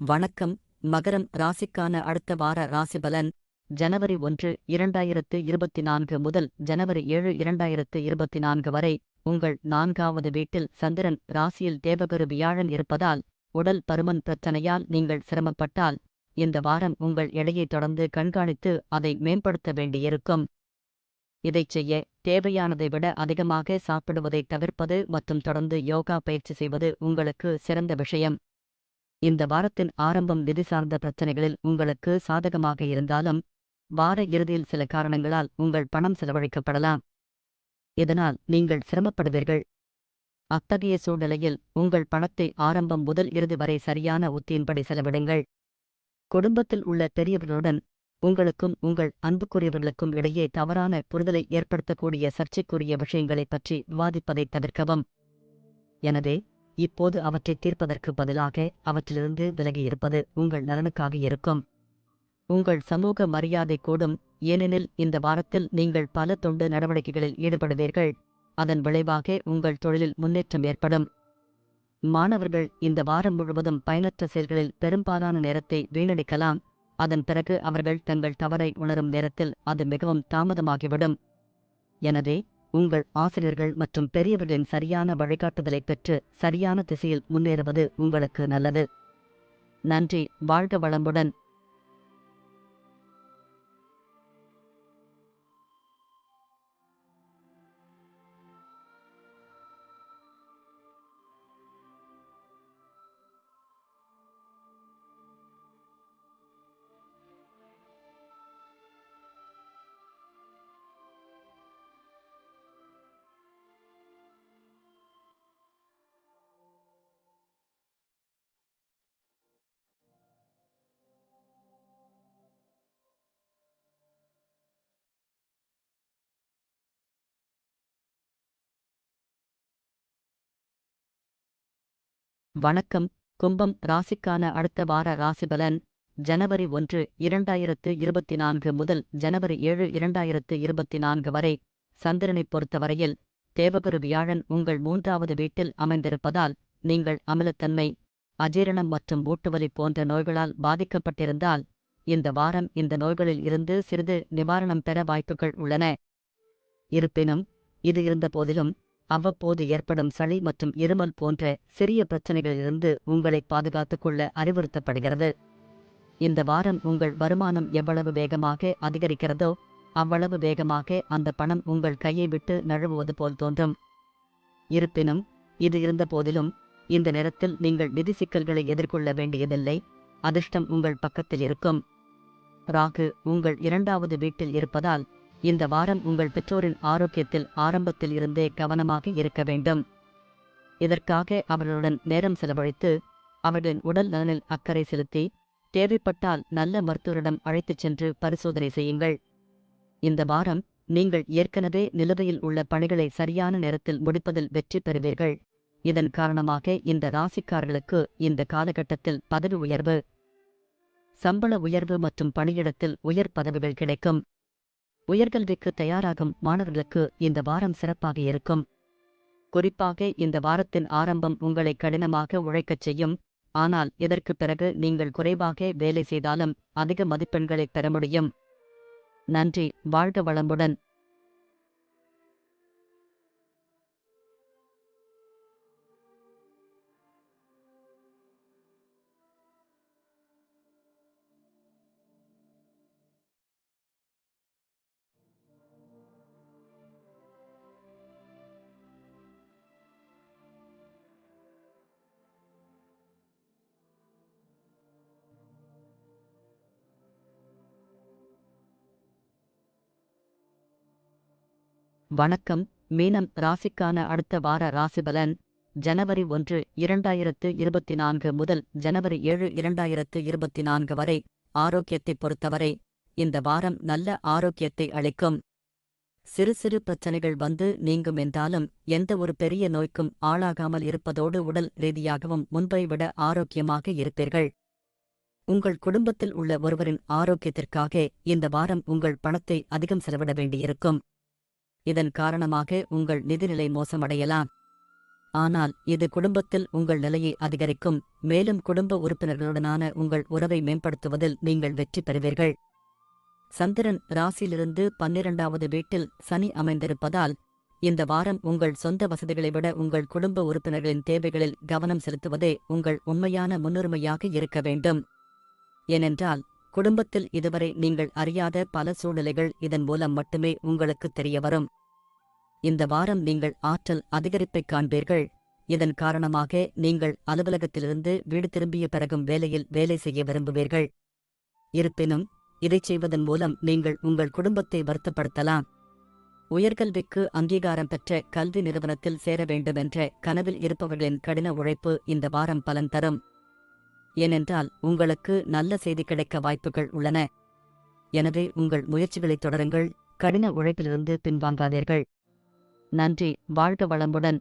வணக்கம். மகரம் ராசிக்கான அடுத்த வார ராசிபலன் ஜனவரி 1, 2024 முதல் ஜனவரி 7, 2024 வரை உங்கள் 4வது வீட்டில் சந்திரன் ராசியில் தேவகுரு வியாழன் இருப்பதால் உடல் பருமன் பிரச்சனையால் நீங்கள் சிரமப்பட்டால் இந்த வாரம் உங்கள் எடையை தொடர்ந்து கண்காணித்து அதை மேம்படுத்த வேண்டியிருக்கும். இதைச் செய்ய தேவையானதை விட அதிகமாக சாப்பிடுவதை தவிர்ப்பது மற்றும் தொடர்ந்து யோகா பயிற்சி செய்வது உங்களுக்கு சிறந்த விஷயம். இந்த வாரத்தின் ஆரம்பம் நிதி சார்ந்த பிரச்சனைகளில் உங்களுக்கு சாதகமாக இருந்தாலும் வார இறுதியில் சில காரணங்களால் உங்கள் பணம் செலவழிக்கப்படலாம். இதனால் நீங்கள் சிரமப்படுவீர்கள். அத்தகைய சூழ்நிலையில் உங்கள் பணத்தை ஆரம்பம் முதல் இறுதி வரை சரியான உத்தியின்படி செலவிடுங்கள். குடும்பத்தில் உள்ள பெரியவர்களுடன் உங்களுக்கும் உங்கள் அன்புக்குரியவர்களுக்கும் இடையே தவறான புரிதலை ஏற்படுத்தக்கூடிய சர்ச்சைக்குரிய விஷயங்களைப் பற்றி விவாதிப்பதை தவிர்க்கவும். எனவே இப்போது அவற்றை தீர்ப்பதற்கு பதிலாக அவற்றிலிருந்து விலகியிருப்பது உங்கள் நலனுக்காக இருக்கும். உங்கள் சமூக மரியாதை கூடும், ஏனெனில் இந்த வாரத்தில் நீங்கள் பல தொண்டு நடவடிக்கைகளில் ஈடுபடுவீர்கள். அதன் விளைவாக உங்கள் தொழிலில் முன்னேற்றம் ஏற்படும். மாணவர்கள் இந்த வாரம் முழுவதும் பயனற்ற செயல்களில் பெரும்பாலான நேரத்தை வீணடிக்கலாம். அதன் பிறகு அவர்கள் தங்கள் தவறை உணரும் நேரத்தில் அது மிகவும் தாமதமாகிவிடும். எனவே உங்கள் ஆசிரியர்கள் மற்றும் பெரியவர்களின் சரியான வழிகாட்டுதலைப் பெற்று சரியான திசையில் முன்னேறுவது உங்களுக்கு நல்லது. நன்றி. வாழ்க வளமுடன். வணக்கம். கும்பம் ராசிக்கான அடுத்த வார ராசிபலன் ஜனவரி 1, 2024 முதல் ஜனவரி 7, 2024 வரை சந்திரனைப் பொறுத்தவரையில் தேவகுரு வியாழன் உங்கள் 3வது வீட்டில் அமைந்திருப்பதால் நீங்கள் அமிலத்தன்மை, அஜீரணம் மற்றும் மூட்டுவலி போன்ற நோய்களால் பாதிக்கப்பட்டிருந்தால் இந்த வாரம் இந்த நோய்களில் இருந்து சிறிது நிவாரணம் பெற வாய்ப்புகள் உள்ளன. இருப்பினும் இது இருந்தபோதிலும் அவ்வப்போது ஏற்படும் சளி மற்றும் இருமல் போன்ற சிறிய பிரச்சனைகளிலிருந்து உங்களை பாதுகாத்துக் கொள்ள அறிவுறுத்தப்படுகிறது. இந்த வாரம் உங்கள் வருமானம் எவ்வளவு வேகமாக அதிகரிக்கிறதோ அவ்வளவு வேகமாக அந்த பணம் உங்கள் கையை விட்டு நழுவுவது போல் தோன்றும். இருப்பினும் இது இருந்தபோதிலும் இந்த நேரத்தில் நீங்கள் நிதி சிக்கல்களை எதிர்கொள்ள வேண்டியதில்லை. அதிர்ஷ்டம் உங்கள் பக்கத்தில் இருக்கும். ராகு உங்கள் 2வது வீட்டில் இருப்பதால் இந்த வாரம் உங்கள் பெற்றோரின் ஆரோக்கியத்தில் ஆரம்பத்தில் இருந்தே கவனமாக இருக்க வேண்டும். இதற்காக அவர்களுடன் நேரம் செலவழித்து அவர்களின் உடல் நலனில் அக்கறை செலுத்தி தேவைப்பட்டால் நல்ல மருத்துவரிடம் அழைத்துச் சென்று பரிசோதனை செய்யுங்கள். இந்த வாரம் நீங்கள் ஏற்கனவே நிலுவையில் உள்ள பணிகளை சரியான நேரத்தில் முடிப்பதில் வெற்றி பெறுவீர்கள். இதன் காரணமாக இந்த ராசிக்காரர்களுக்கு இந்த காலகட்டத்தில் பதவி உயர்வு, சம்பள உயர்வு மற்றும் பணியிடத்தில் உயர் பதவிகள் கிடைக்கும். உயர்கல்விக்கு தயாராகும் மாணவர்களுக்கு இந்த வாரம் சிறப்பாக இருக்கும். குறிப்பாக இந்த வாரத்தின் ஆரம்பம் உங்களை கடினமாக உழைக்கச் செய்யும். ஆனால் இதற்கு பிறகு நீங்கள் குறைவாக வேலை செய்தாலும் அதிக மதிப்பெண்களை பெற முடியும். நன்றி. வாழ்க வளமுடன். வணக்கம். மீனம் ராசிக்கான அடுத்த வார ராசிபலன் ஜனவரி 1, 2024 முதல் ஜனவரி 7, 2024 வரை ஆரோக்கியத்தைப் பொறுத்தவரை இந்த வாரம் நல்ல ஆரோக்கியத்தை அளிக்கும். சிறு சிறு பிரச்சனைகள் வந்து நீங்கும் என்றாலும் எந்த ஒரு பெரிய நோய்க்கும் ஆளாகாமல் இருப்பதோடு உடல் ரீதியாகவும் முன்பை விட ஆரோக்கியமாக இருப்பீர்கள். உங்கள் குடும்பத்தில் உள்ள ஒருவரின் ஆரோக்கியத்திற்காக இந்த வாரம் உங்கள் பணத்தை அதிகம் செலவிட வேண்டியிருக்கும். இதன் காரணமாக உங்கள் நிதிநிலை மோசமடையலாம். ஆனால் இது குடும்பத்தில் உங்கள் நிலையை அதிகரிக்கும், மேலும் குடும்ப உறுப்பினர்களுடனான உங்கள் உறவை மேம்படுத்துவதில் நீங்கள் வெற்றி பெறுவீர்கள். சந்திரன் ராசியிலிருந்து 12வது வீட்டில் சனி அமைந்திருப்பதால் இந்த வாரம் உங்கள் சொந்த வசதிகளை விட உங்கள் குடும்ப உறுப்பினர்களின் தேவைகளில் கவனம் செலுத்துவதே உங்கள் உண்மையான முன்னுரிமையாக இருக்க வேண்டும். ஏனென்றால் குடும்பத்தில் இதுவரை நீங்கள் அறியாத பல சூழ்நிலைகள் இதன் மூலம் மட்டுமே உங்களுக்கு தெரியவரும். இந்த வாரம் நீங்கள் ஆற்றல் அதிகரிப்பைக் காண்பீர்கள். இதன் காரணமாக நீங்கள் அலுவலகத்திலிருந்து வீடு திரும்பிய பிறகும் வேலையில் வேலை செய்ய விரும்புவீர்கள். இருப்பினும் இதைச் செய்வதன் மூலம் நீங்கள் உங்கள் குடும்பத்தை வருத்தப்படுத்தலாம். உயர்கல்விக்கு அங்கீகாரம் பெற்ற கல்வி நிறுவனத்தில் சேர வேண்டுமென்ற கனவில் இருப்பவர்களின் கடின உழைப்பு இந்த வாரம் பலன் தரும். ஏனென்றால் உங்களுக்கு நல்ல செய்தி கிடைக்க வாய்ப்புகள் உள்ளன. எனவே உங்கள் முயற்சிகளைத் தொடருங்கள். கடின உழைப்பிலிருந்து பின்வாங்காதீர்கள். நன்றி. வாழ்க வளமுடன்.